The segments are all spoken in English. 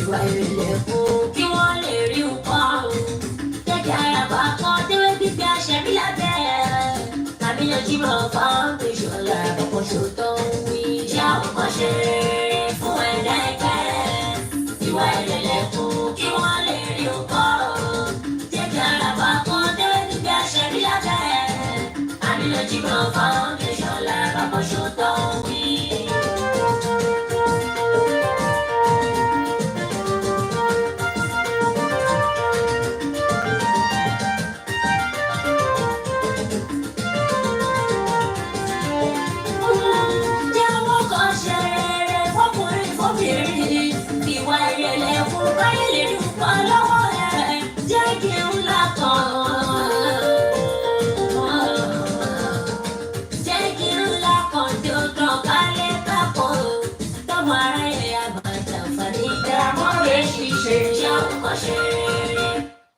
ìwà ìrẹ̀lẹ̀ fún kí wọ́n lè rí nǹkan. Jẹ́jẹ́ àràbà kan tẹ́wé gbígbé aṣẹ́bí lábẹ́. Amina Jimoh Foundation lápapọ̀ ṣòótọ́ ń wí. Ṣé àwọn kan ṣe rere fún ẹ̀dá ẹ̀kẹ́? Ìwà ìrẹ̀lẹ̀ fún kí wọ́n lè rí nǹkan. Jẹ́jẹ́ àràbà kan tẹ́wé gbígbé aṣẹ́bí lábẹ́. Amina Jimoh Foundation lápapọ̀ ṣòótọ́ ń wí.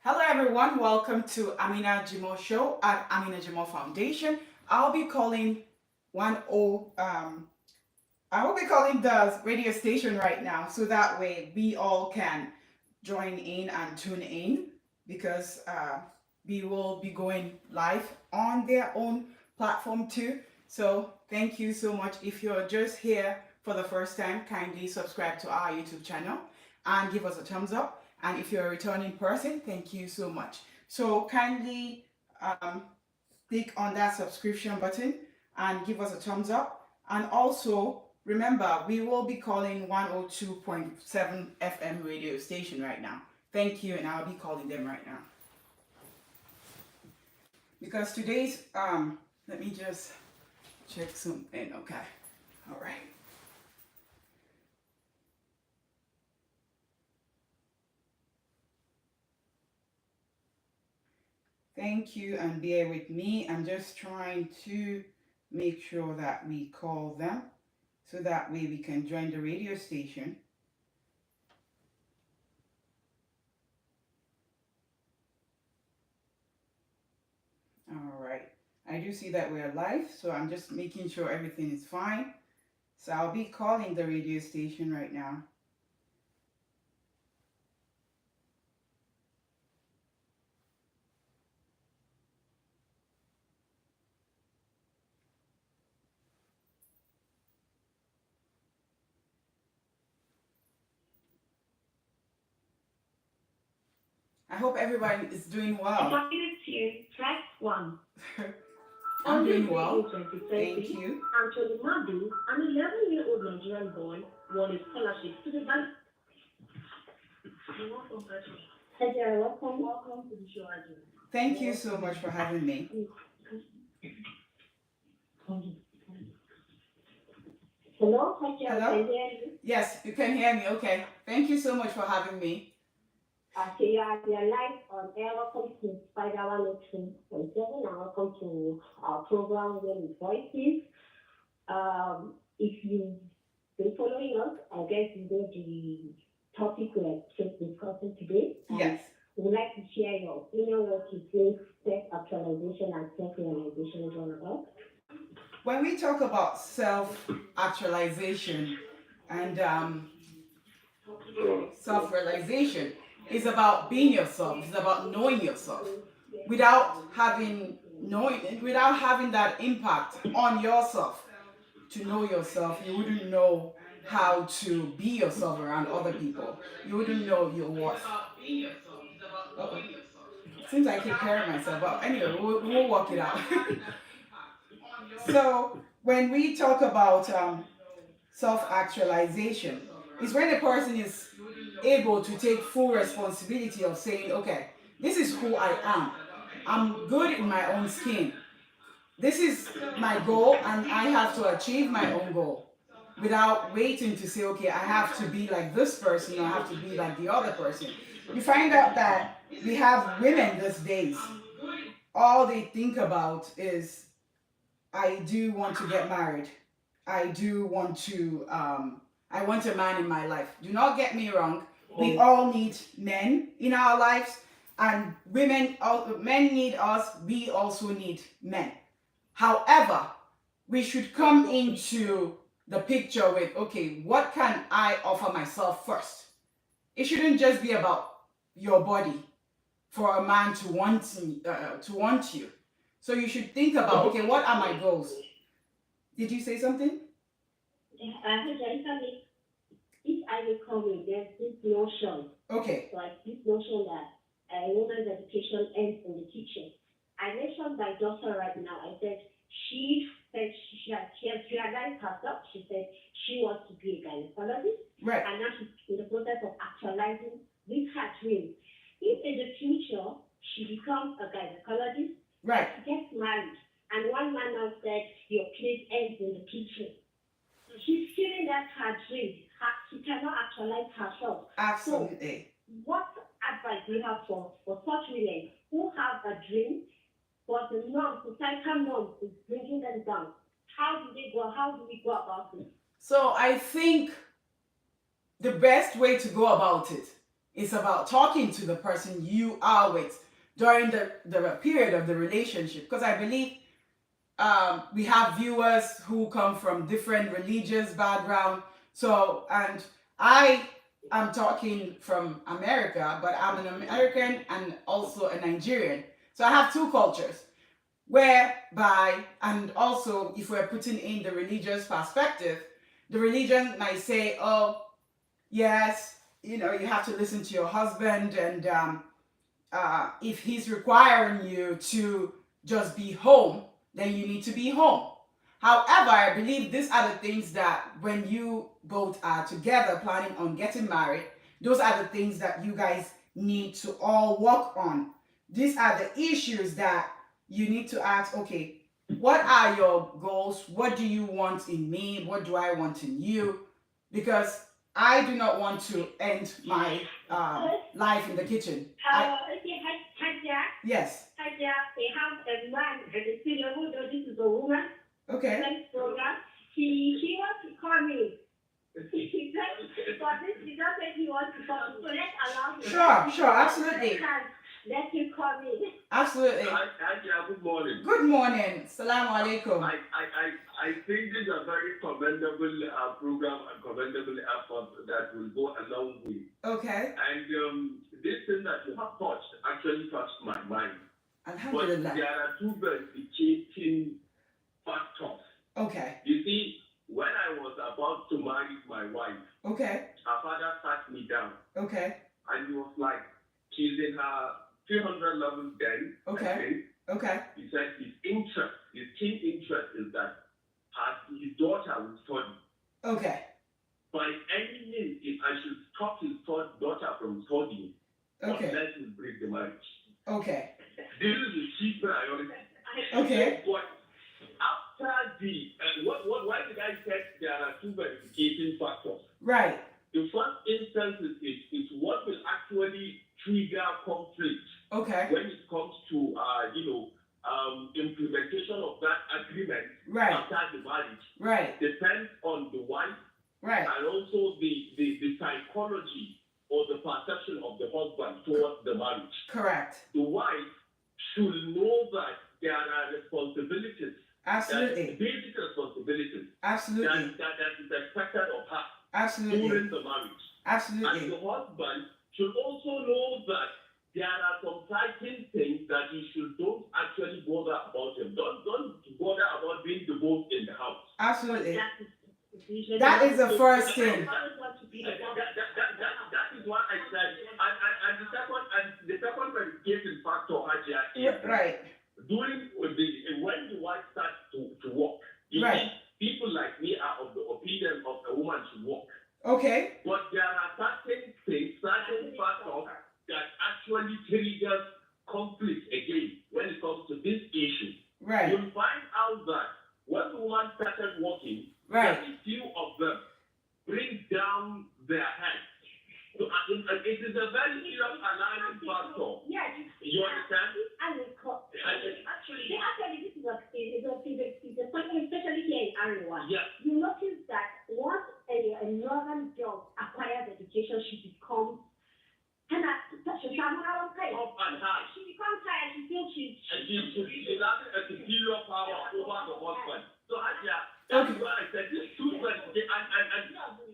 Hello everyone, welcome to Amina Jimoh Show at Amina Jimoh Foundation. I'll be calling the radio station right now, so that way we all can join in and tune in, because we will be going live on their own platform too. So thank you so much. If you're just here for the first time, kindly subscribe to our YouTube channel and give us a thumbs up. And if you're a returning person, thank you so much. So kindly click on that subscription button and give us a thumbs up. And also remember, we will be calling 102.7 FM radio station right now. Thank you, and I'll be calling them right now. Because today's, let me just check something. Okay, all right. Thank you, and bear with me. I'm just trying to make sure that we call them, so that way we can join the radio station. All right, I do see that we're live, so I'm just making sure everything is fine. So I'll be calling the radio station right now. I hope everybody is doing well. Press 1. I'm doing well. Thank you. Anthony Madu, an 11-year-old Nigerian boy, won a scholarship to the bank. Welcome to the show, Ajay. Thank you so much for having me. Hello? Hello? Yes, you can hear me. Okay. Thank you so much for having me. Okay, you are live on air. Welcome to Spider 102.7, and welcome to our program Women Voices. If you've been following us, I guess you know the topic we're discussing today. Yes. We would like to share your opinion, what you think self-actualization and self-realization is all about. When we talk about self-actualization and self-realization, it's about being yourself. It's about knowing yourself. Without having that impact on yourself, to know yourself, you wouldn't know how to be yourself around other people. You wouldn't know your worth. Seems like I keep hearing myself, but anyway, we'll work it out. So when we talk about self-actualization, it's when a person is able to take full responsibility of saying, okay, this is who I am. I'm good in my own skin. This is my goal, and I have to achieve my own goal without waiting to say, okay, I have to be like this person, or I have to be like the other person. You find out that we have women these days, all they think about is, I do want to get married. I do want to, I want a man in my life. Do not get me wrong. We all need men in our lives, and men need us. We also need men. However, we should come into the picture with, okay, what can I offer myself first? it shouldn't just be about your body for a man to want you. So you should think about, okay, what are my goals? Did you say something? If I recall it, there's this notion, Okay. like this notion that a woman's education ends in the kitchen. I mentioned my daughter right now. I said she said she has realized herself. She said she wants to be a gynecologist, Right. and now she's in the process of actualizing this her dream. If in the future she becomes a gynecologist, Right. she gets married, and one man now said your place ends in the kitchen. She's feeling that her dream. She cannot actualize herself. Absolutely. So, what advice do you have for such women who have a dream, but the norm, societal norm is bringing them down? How do we go about it? So I think the best way to go about it is about talking to the person you are with during the period of the relationship. Because I believe we have viewers who come from different religious background. So, and I am talking from America, but I'm an American and also a Nigerian. So I have two cultures whereby, and also if we're putting in the religious perspective, the religion might say, oh, yes, you know, you have to listen to your husband, and if he's requiring you to just be home, then you need to be home. However, I believe these are the things that when you both are together planning on getting married, those are the things that you guys need to all work on. These are the issues that you need to ask, okay, what are your goals? What do you want in me? What do I want in you? Because I do not want to end my life in the kitchen. Yes. They have a man at the studio who knows this is a woman. Okay. Next program. He wants to call me. He said, but this is not that he wants to call me. So let's allow him. Sure, absolutely. Let him call me. Absolutely. Good morning. Good morning. Salaam alaikum. I think this is a very commendable program and commendable effort that will go a long way. Okay. And this thing that you have touched actually touched my mind. Alhamdulillah. But there are two verificating factors. Okay. You see, when I was about to marry my wife, okay, her father sat me down. Okay. And he was like, she's in her 300 level then. Okay. Okay. He said his keen interest is that his daughter will study. Okay. By any means, if I should stop his daughter from studying, okay, unless he break the marriage. Okay. This is the chief priority. Okay. But after why did I say there are two verification factors? Right. The first instance is what will actually trigger conflict. Okay. When it comes to implementation of that agreement right. after the marriage. Right. Depends on the wife. Right. And also the psychology or the perception of the husband towards the marriage. Correct. The wife should know that there are responsibilities. Absolutely. Basic responsibilities. Absolutely. That is expected of her. Absolutely. During the marriage. Absolutely. And the husband should also know that there are some certain things that you don't actually bother about him. Don't bother about being the boss in the house. Absolutely. That is the first thing. That is what I said. And the second verification factor, Hajia, is right. During when the wife starts to work, right. People like me are of the opinion of a woman should work. Okay. But there are certain things, certain factors that actually triggers conflict again when it comes to this issue. Right. You'll find out that when the woman started working, right. very few of them bring down their head. So it is a very serious alarming factor. Yeah, you understand? Actually, this is a question, especially here in Arewa. Yeah. You notice that once a northern girl acquires education, she becomes up and high. She becomes high and she feels she's having a superior power over the husband. So that's why I said this two and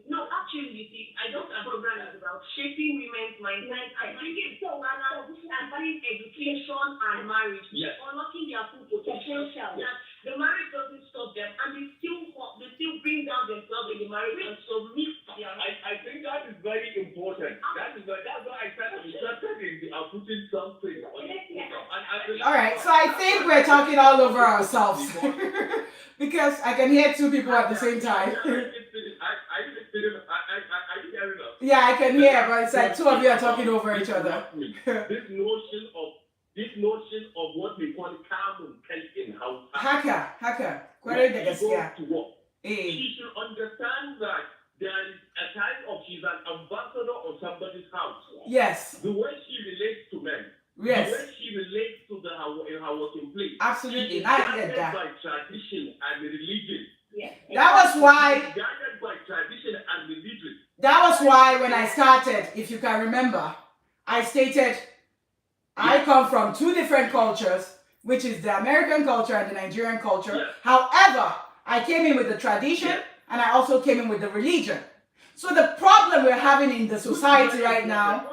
no, actually, you see, I don't program as a about shaping women's mindset and bringing education and marriage, unlocking their full potential. That the marriage doesn't stop them, and they still bring down themselves in the marriage and submit their. I think that is very important. That's why I started interested in putting something on it. All right, so I think we're talking all over ourselves because I can hear two people at the same time. Yeah, I can hear, but it's like two of you are talking over each other. This notion of what we call carbon in house. Hacker. She should understand that there is a type of she's an ambassador of somebody's house. Yes. The way she relates to men. Yes. The way she relates to her working place. Absolutely. She is guided by tradition and religion. Yes. That was why. Guided by tradition and religion. That was why when I started, if you can remember, I stated I come from two different cultures, which is the American culture and the Nigerian culture. Yeah. However, I came in with the tradition and I also came in with the religion. So the problem we're having in the society right now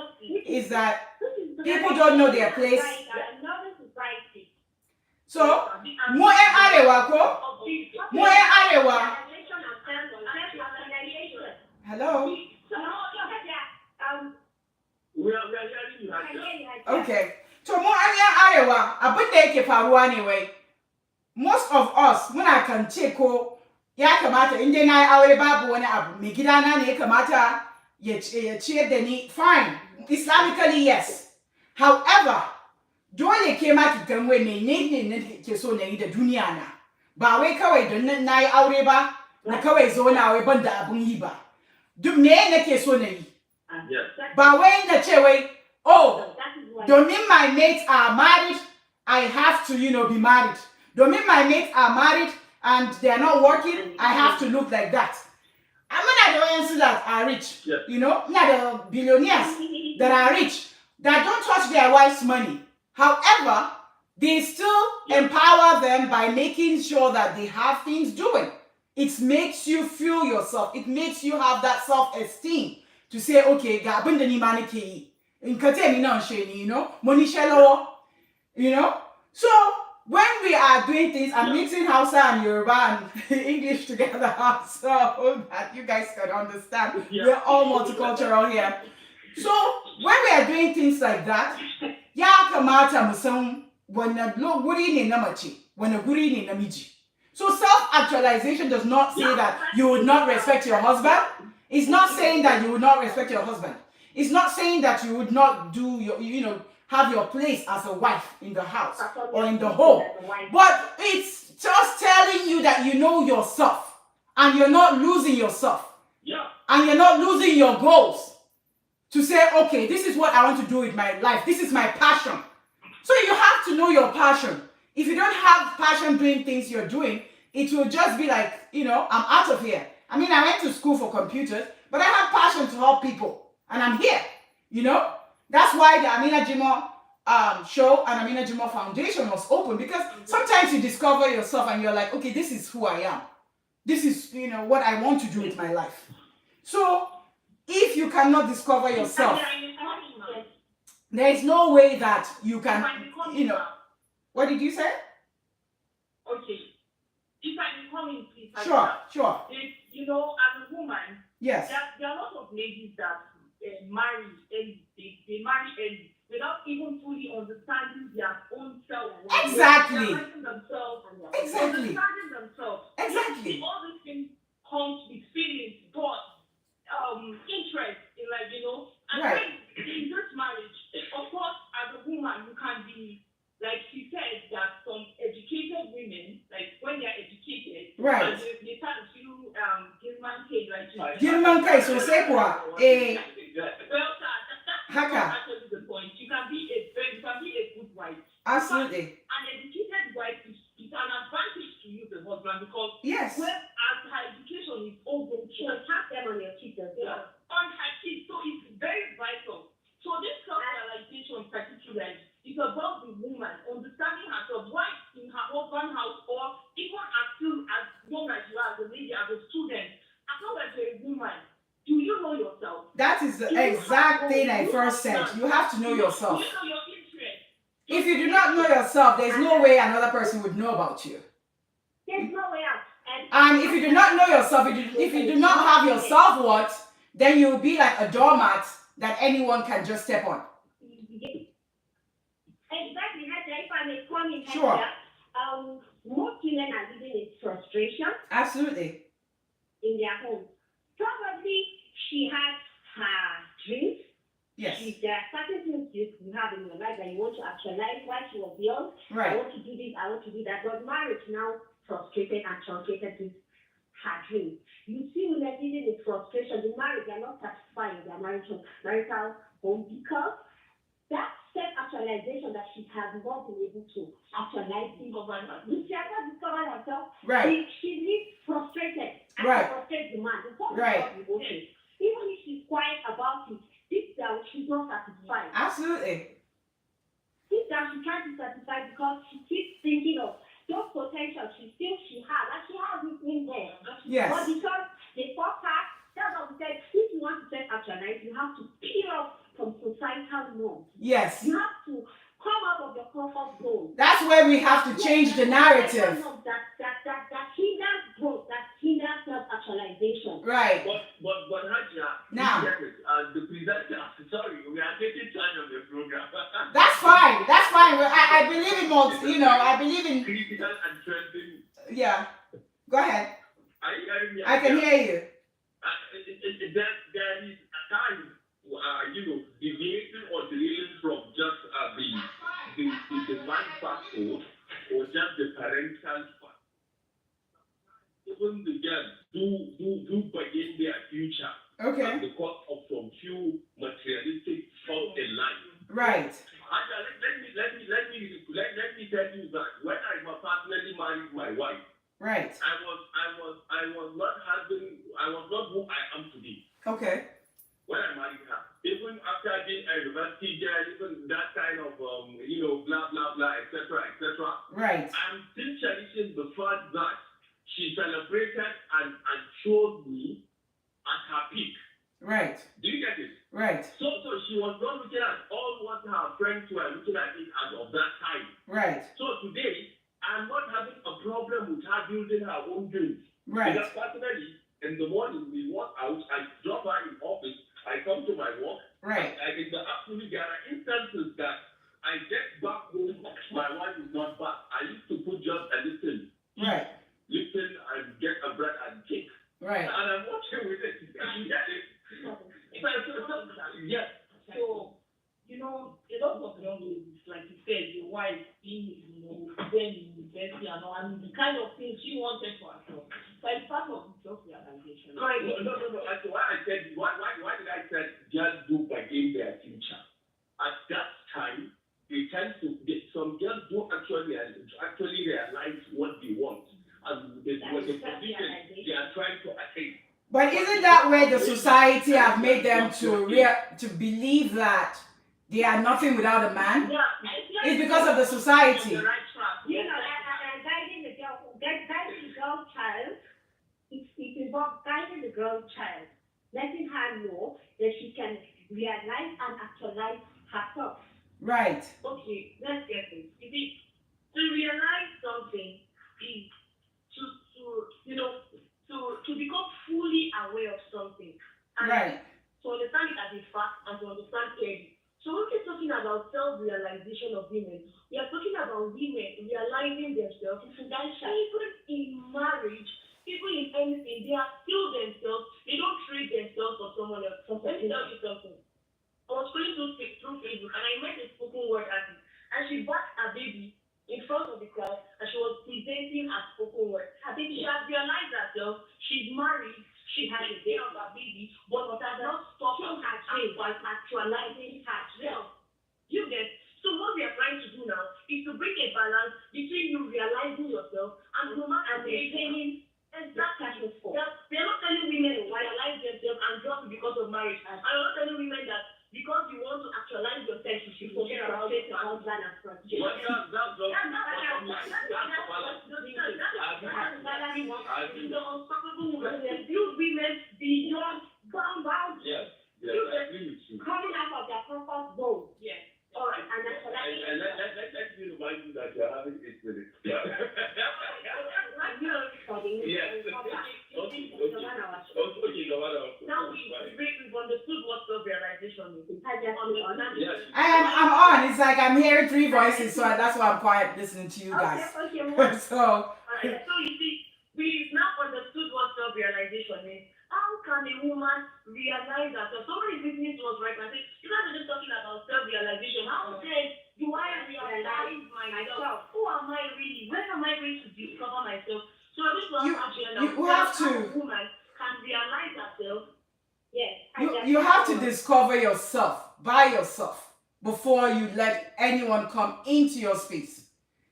is that people don't know their place. So, mo arewa ko? Mo arewa. Hello? We are hearing you. Okay. So mo arewa, abin da yake faruwa ne wai. Most of us muna kan ce ko ya kamata in dai na yi aure babu wani abu mai gidana ne ya kamata ya ciyar da ni, fine, Islamically yes. However, dole ke ma ki gan wai menene ne ke so na yi da duniya na, ba wai kawai don na yi aure ba na kawai zo na wai ban da abun yi ba. Duk me nake so na yi, ba wai na ce wai oh domin my mates are married I have to be married. Domin my mates are married and they are not working, I have to look like that. I'm not the ones that are rich, not the billionaires that are rich, that don't touch their wife's money. However, they still empower them by making sure that they have things doing. It makes you feel yourself. It makes you have that self-esteem to say, okay, ga abin da ni ma nake yi. In kate ni na she ni, money shelo, So when we are doing things, I'm mixing Hausa and Yoruba and English together so that you guys can understand. We're all multicultural here. So when we are doing things like that, ya kamata mu san wanne guri ne na mace, wanne guri ne na miji. So self-actualization does not say that you would not respect your husband. It's not saying that you would not respect your husband. It's not saying that you would not do your, have your place as a wife in the house or in the home. But it's just telling you that you know yourself and you're not losing yourself. Yeah. And you're not losing your goals to say, okay, this is what I want to do with my life. This is my passion. So you have to know your passion. If you don't have passion doing things you're doing, it will just be like, I'm out of here. I mean, I went to school for computers, but I have passion to help people. And I'm here, That's why the Amina Jimoh Show and Amina Jimoh Foundation was open, because sometimes you discover yourself and you're like, okay, this is who I am. This is, what I want to do with my life. So if you cannot discover yourself, there is no way that you can, what did you say? Okay. If I become it, Sure. If, as a woman, yes, there are a lot of ladies that marry early. They marry early without even fully understanding their own self. Exactly. Understanding themselves. Exactly. All these things come with feelings, thoughts, interest in and right. then in this marriage, of course, as a woman, you can be, like she said, that some educated women, like when they're educated, right, they start to feel Gilman case, like Gilman case, so say what? Well, Haka. that's actually the point. You can be a good wife. Absolutely. An educated wife is an advantage to you, the husband, because yes, when as her education is over, she can pass them on your kids as well. On her kids, so it's very vital. So this self-realization particularly is about the woman understanding herself, why in her husband's house, or even as young as you are, as a lady, as a student, as long as you're a woman, do you know yourself? That is exactly. thing I first said. You have to know yourself. You know your interest. If you do not know yourself, there's no way another person would know about you. There's no way out. And if you do not know yourself, if you do not have your self-worth, then you'll be like a doormat that anyone can just step on. Exactly. If I may come in, Sure. Most women are living in frustration. Absolutely. In their home. Probably she has her dreams. Yes. There are certain things you have in your life that you want to actualize while she was young. Right. I want to do this, I want to do that. But marriage now frustrated and truncated with her dreams. You see women living in frustration. The marriage, they are not satisfied in their marital home because that self-actualization that she has not been able to actualize in government. She has not discovered herself. Right. She lives frustrated. And Right. frustrated the man. Right. Even if she's quiet about it, deep down she's not satisfied. Absolutely. Deep down she can't be satisfied because she keeps thinking of those potential she feels she has, and she has it in there. Yes. But because they fought her, that's what we said, if you want to self-actualize, you have to peel off from societal norms. Yes. You have to come out of your comfort zone. That's where we have to change the narrative. That hinders growth, that hinders self-actualization. Right. But Hajia, Now. The presenter, sorry, we are taking time on the program. That's fine. That's fine. I believe in I believe in critical and trending. Yeah. Go ahead. Are you hearing me? I can hear you. There is a time, deviating or derailing from just the man factor or just the parental part. Even the girls do begin their future Okay. at the cost of some few materialistic thoughts in life. Right. Let me tell you that when I personally married my wife, Right. I was not who I am today. Okay. When I married her, even after being a university girl, even that kind of blah blah blah, etc. Right. I'm still cherishing the fact that she celebrated and showed me at her peak. Right. Do you get it? Right. So she was not looking at all what her friends were looking at it as of that time. Right. So today, I'm not having a problem with her building her own dreams. Right. Because personally, in the morning we walk out, I drop her in office, I come to my work. Right. In the afternoon, there are instances that I get back home, my wife is not back. I used to put just a little. Right. Listen and get a bread and cake. Right. And I'm watching with it. You get it? Yes. So, a lot of young ladies, like you said, your wife being, then in university and all, and the kind of things she wanted for herself. So it's part of the self-realization. No. So why did I say girls do begin their future? At that time, they tend to some girls do actually realize what they want and the position they are trying to attain. But isn't that where the society have made them to believe that they are nothing without a man? Yeah. It's because of the society. And guiding the girl child, it involves guiding the girl child, letting her know that she can realize and actualize herself. Right. Okay, let's get this. You see, to realize something is to become fully aware of something. And Right. to understand it as a fact and to understand it. So when we're talking about self-realization of women, we are talking about women realizing themselves. Even in marriage, even in anything, they are still themselves. They don't trade themselves for someone else. Let me tell you something. I was scrolling through Facebook and I met a spoken word artist, and she backed a baby in front of the crowd and she was presenting a spoken word. I think she has realized herself. She's married. She has a day of a baby, but has not stopped her dream by actualizing herself. You get? So what we are trying to do now is to bring a balance between you realizing yourself and maintaining exactly. We are not telling women to realize themselves and drop it because of marriage. And we're not telling women that because you want to actualize yourself, you should forget about it and husband and friends. The unstoppable woman. Build women beyond boundaries. Yes, I agree with you. Coming out their comfort zone. Yes. All right. And And let me remind you that you're having 8 minutes. Yes. Okay, no matter what. Now we've understood what self-realization is. Yes. I'm on. It's like I'm hearing 3 voices, so that's why I'm quiet listening to you guys. Okay. So Alright, so you see, we've now understood what self-realization is. How can a woman realize that? So somebody is listening to us right now. You guys are just talking about self-realization. How then do I realize myself? Who am I really? When am I going to discover myself? So I'm going to ask you have to. How a woman can realize herself. Yes. You have to discover yourself by yourself before you let anyone come into your space.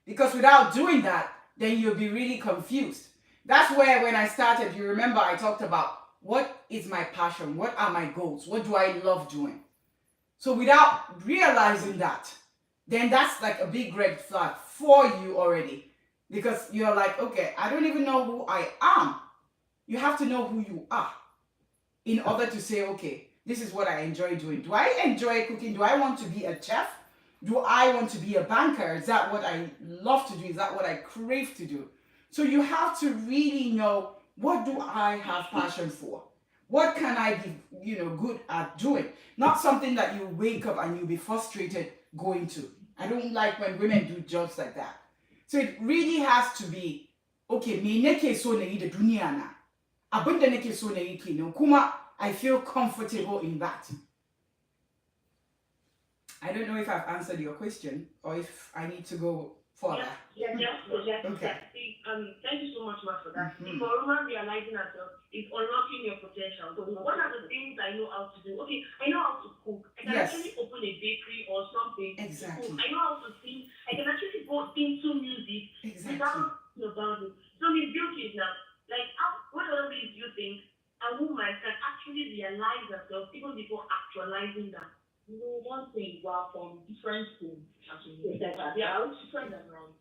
Because without doing that, then you'll be really confused. That's where when I started, you remember I talked about what is my passion? What are my goals? What do I love doing? So without realizing that, then that's like a big red flag for you already. Because you're like, okay, I don't even know who I am. You have to know who you are in order to say, okay, this is what I enjoy doing. Do I enjoy cooking? Do I want to be a chef? Do I want to be a banker? Is that what I love to do? Is that what I crave to do? So you have to really know, what do I have passion for? What can I be, good at doing? Not something that you wake up and you'll be frustrated going to. I don't like when women do jobs like that. So it really has to be, okay, me neke so na ida dunia na. Abunda neke so na iki no kuma, I feel comfortable in that. I don't know if I've answered your question or if I need to go further. Yes. Okay. Thank you so much, Mark, for that. Mhm. For a woman realizing herself is unlocking your potential. So what are the things I know how to do? Okay, I know how to cook. I can Yes. actually open a bakery or something. Exactly. I know how to sing. I can actually go into music Exactly. without the boundaries. So Miss Beauty is now, like, what other ways do you think a woman can actually realize herself even before actualizing that? One thing, we are from different homes. Yes. They are all different backgrounds.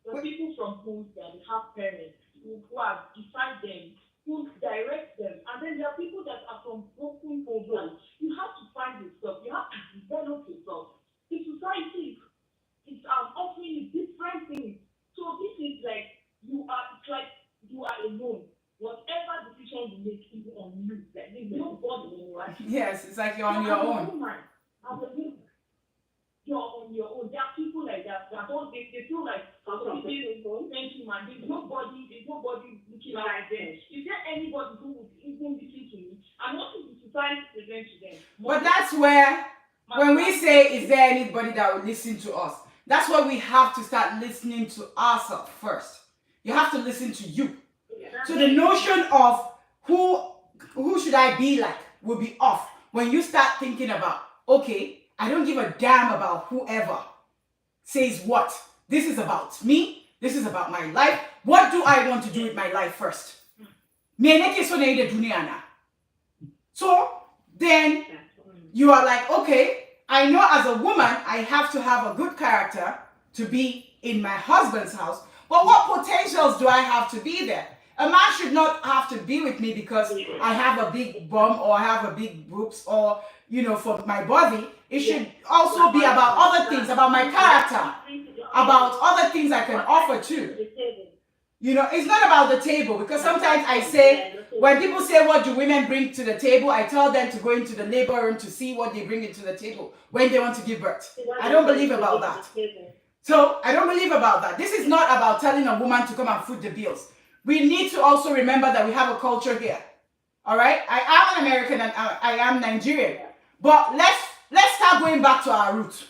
There are people from homes that have parents who have defined them, who direct them, and then there are people that are from broken homes. You have to find yourself. You have to develop yourself. The society is offering you different things. So this is like you are alone. Whatever decision you make is on you. Like there's nobody right? Yes, it's like you're on your own. As a woman, you're on your own. There are people like that don't they feel like there's nobody looking out them. Is there anybody who would even listen to me? And what is the society present to them? But that's where, when we say, is there anybody that will listen to us? That's where we have to start listening to ourselves first. You have to listen to you. So the notion of who should I be like will be off when you start thinking about, okay, I don't give a damn about whoever says what. This is about me. This is about my life. What do I want to do with my life first? So then you are like, okay, I know as a woman, I have to have a good character to be in my husband's house. But what potentials do I have to be there? A man should not have to be with me because I have a big bum or I have a big boobs or, for my body. It should also be about other things, about my character, about other things I can offer too. It's not about the table, because sometimes I say, when people say, what do women bring to the table? I tell them to go into the labor room to see what they bring into the table when they want to give birth. I don't believe about that. So I don't believe about that. This is not about telling a woman to come and foot the bills. We need to also remember that we have a culture here. All right? I am an American and I am Nigerian. But let's start going back to our roots.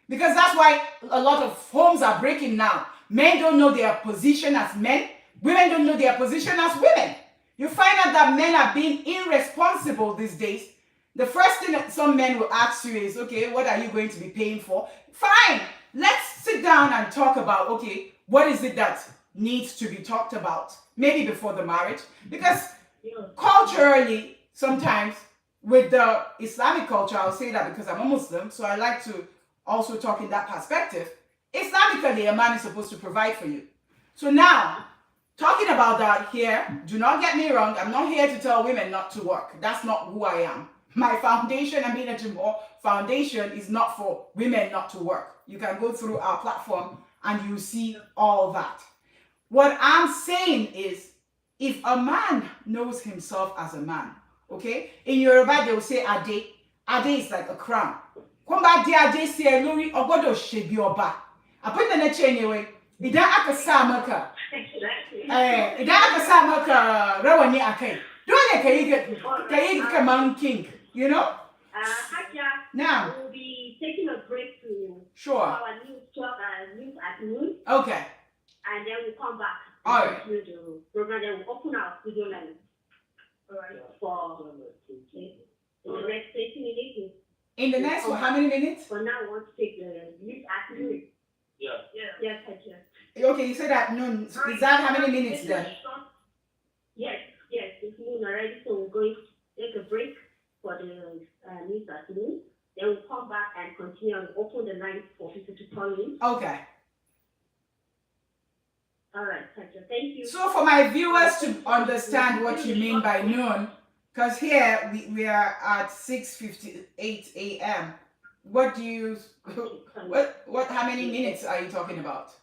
Because that's why a lot of homes are breaking now. Men don't know their position as men. Women don't know their position as women. You find out that men are being irresponsible these days. The first thing that some men will ask you is, okay, what are you going to be paying for? Fine. Let's sit down and talk about, okay, what is it that needs to be talked about? Maybe before the marriage. Because culturally, sometimes, with the Islamic culture, I'll say that because I'm a Muslim, so I like to also talk in that perspective. Islamically, a man is supposed to provide for you. So now, talking about that here, do not get me wrong, I'm not here to tell women not to work. That's not who I am. My foundation, Amina Jimoh Foundation, is not for women not to work. You can go through our platform and you see all that. What I'm saying is, if a man knows himself as a man, okay, in Yoruba they will say Ade. Ade is like a crown. Kwamba di Ade si lori ogodo shebi oba. Apenda na chenyewe. Ida aka sa maka. Ida aka sa maka rawani akai. Dole kayi kaman king, you know? Now we'll be taking a break to sure. our news at noon. Okay. And then we'll come back All and right. continue the program. Then we'll open our studio line. All right. For the next 30 minutes. In the next how many minutes? For now, we want to take the news at noon. Yeah. Yes, thank you. Okay, you said at noon. Is that how many minutes then? Yes, it's noon already. So we're going to take a break for the news at noon. Then we'll come back and continue and open the line for people to call in. Okay. All right, thank you. So for my viewers to understand what you mean by noon, because here we are at 6:58 a.m. What do you how many minutes are you talking about?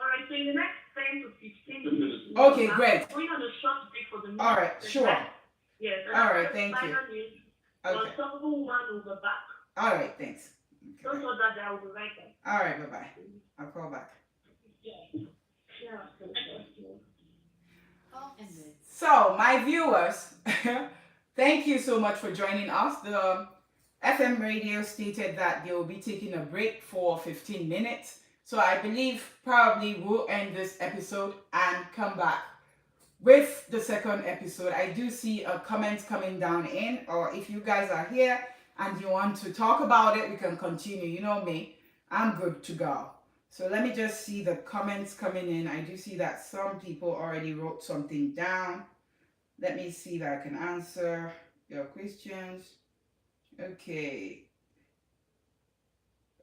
All right, so in the next 10 to 15 minutes. Okay, great. Going on a short break for the news. All right, sure. Yes. All right, thank you. Okay. Okay. Unstoppable woman will be back. All right, thanks. Don't Okay. know that I will be right back. All right, bye-bye. I'll call back. So, my viewers, thank you so much for joining us. The FM radio stated that they will be taking a break for 15 minutes. So, I believe probably we'll end this episode and come back with the second episode. I do see a comment coming down in, or if you guys are here and you want to talk about it, we can continue. You know me, I'm good to go. So let me just see the comments coming in. I do see that some people already wrote something down. Let me see if I can answer your questions. Okay.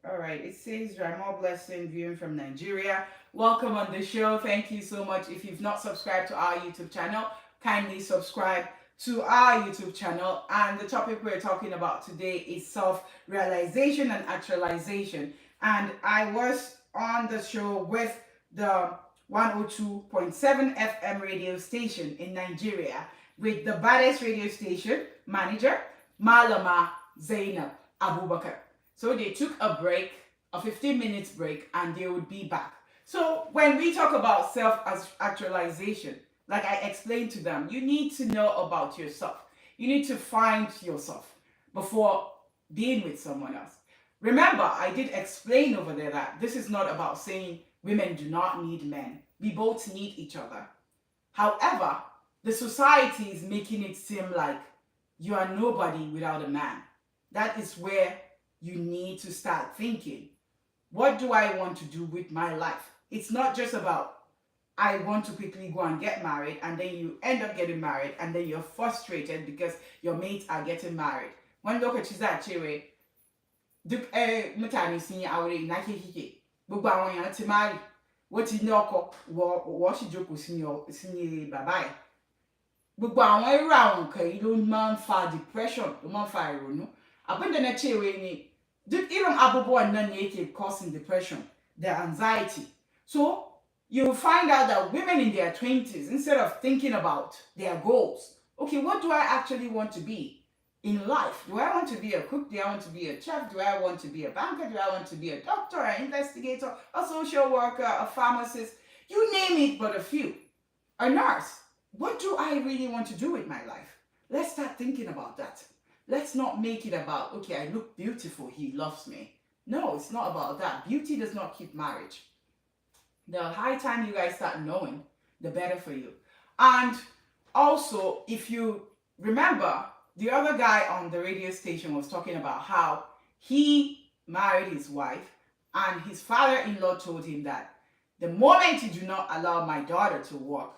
All right. It says Jamal Blessing viewing from Nigeria. Welcome on the show. Thank you so much. If you've not subscribed to our YouTube channel, kindly subscribe to our YouTube channel. And the topic we're talking about today is self-realization and actualization. And I was on the show with the 102.7 FM radio station in Nigeria with the baddest radio station manager, Malama Zainab Abubakar. So they took a break, a 15 minutes break, and they would be back. So when we talk about self-actualization, like I explained to them, you need to know about yourself. You need to find yourself before being with someone else. Remember, I did explain over there that this is not about saying women do not need men. We both need each other. However, the society is making it seem like you are nobody without a man. That is where you need to start thinking, what do I want to do with my life? It's not just about, I want to quickly go and get married, and then you end up getting married, and then you're frustrated because your mates are getting married. When look at that chewe, mutani sini awre na kekeke. Gbogbo àwọn èèyàn ti marry. Wọ́n ti ní ọkọ, wọ́n sì jókòó sínú bàbá ẹ̀. Gbogbo àwọn irú àwọn nǹkan yìí ló máa ń fa depression, ló máa ń fa ìrònú. Abunda na chewe ni, even abubuwan nan ne yake causing depression, the anxiety. So you'll find out that women in their 20s, instead of thinking about their goals, okay, what do I actually want to be in life? Do I want to be a cook? Do I want to be a chef? Do I want to be a banker? Do I want to be a doctor, an investigator, a social worker, a pharmacist? You name it but a few. A nurse. What do I really want to do with my life? Let's start thinking about that. Let's not make it about, okay, I look beautiful, he loves me. No, it's not about that. Beauty does not keep marriage. The high time you guys start knowing, the better for you. And also, if you remember, the other guy on the radio station was talking about how he married his wife and his father-in-law told him that the moment you do not allow my daughter to work,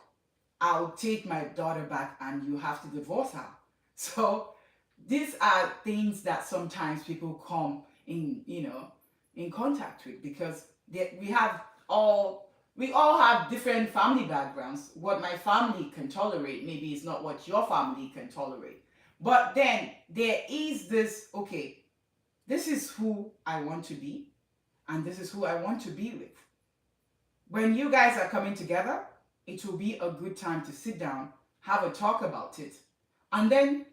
I'll take my daughter back and you have to divorce her. So these are things that sometimes people come in, in contact with, because we have all we all have different family backgrounds. What my family can tolerate maybe is not what your family can tolerate. But then there is this, okay, this is who I want to be, and this is who I want to be with. When you guys are coming together, it will be a good time to sit down, have a talk about it. And then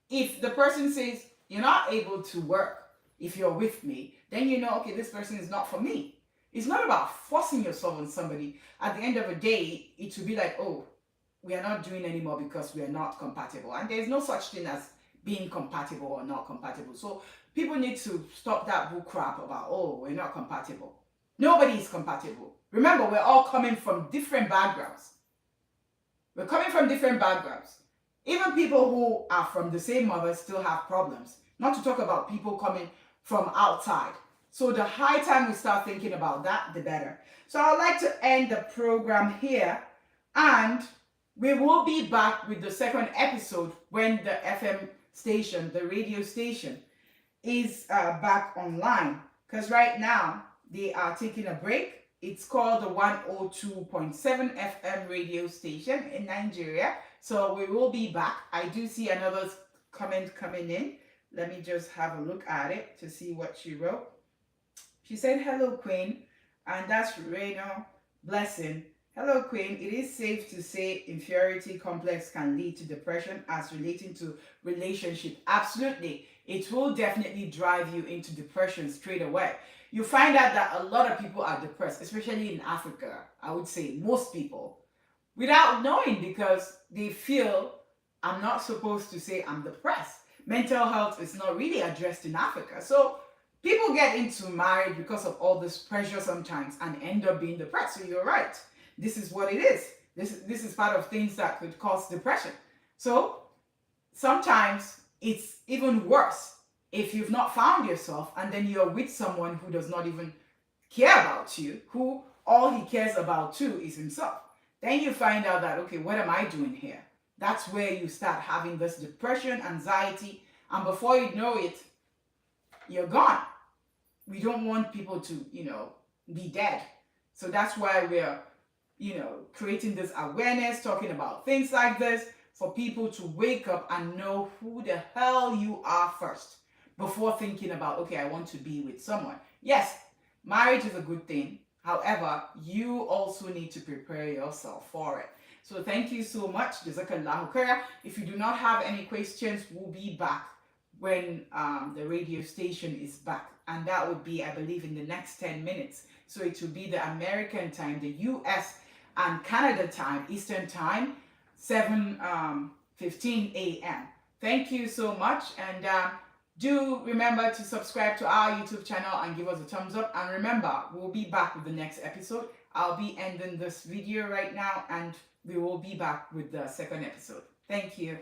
if the person says, you're not able to work if you're with me, then you know, okay, this person is not for me. It's not about forcing yourself on somebody. At the end of the day, it will be like, oh, we are not doing anymore because we are not compatible. And there's no such thing as being compatible or not compatible. So people need to stop that bull crap about, oh, we're not compatible. Nobody is compatible. Remember, we're all coming from different backgrounds. We're coming from different backgrounds. Even people who are from the same mother still have problems. Not to talk about people coming from outside. So the high time we start thinking about that, the better. So I'd like to end the program here, and we will be back with the second episode when the FM station, the radio station, is back online. Because right now they are taking a break. It's called the 102.7 FM radio station in Nigeria. So we will be back. I do see another comment coming in. Let me just have a look at it to see what she wrote. She said, hello, Queen. And that's Reno Blessing. Hello, Queen. It is safe to say inferiority complex can lead to depression as relating to relationship. Absolutely. It will definitely drive you into depression straight away. You find out that a lot of people are depressed, especially in Africa. I would say most people, without knowing, because they feel, I'm not supposed to say I'm depressed. Mental health is not really addressed in Africa. So people get into marriage because of all this pressure sometimes and end up being depressed. So you're right. This is what it is. This is part of things that could cause depression. So sometimes it's even worse if you've not found yourself and then you're with someone who does not even care about you, who all he cares about too is himself. Then you find out that, okay, what am I doing here? That's where you start having this depression, anxiety, and before you know it, you're gone. We don't want people to, be dead. So that's why we're, creating this awareness, talking about things like this for people to wake up and know who the hell you are first before thinking about, okay, I want to be with someone. Yes, marriage is a good thing. However, you also need to prepare yourself for it. So thank you so much. Jazakallahu khair. If you do not have any questions, we'll be back when the radio station is back. And that would be, I believe, in the next 10 minutes. So it will be the American time, the US and Canada time, Eastern time, 7:15 a.m. Thank you so much. And do remember to subscribe to our YouTube channel and give us a thumbs up. And remember, we'll be back with the next episode. I'll be ending this video right now and we will be back with the second episode. Thank you.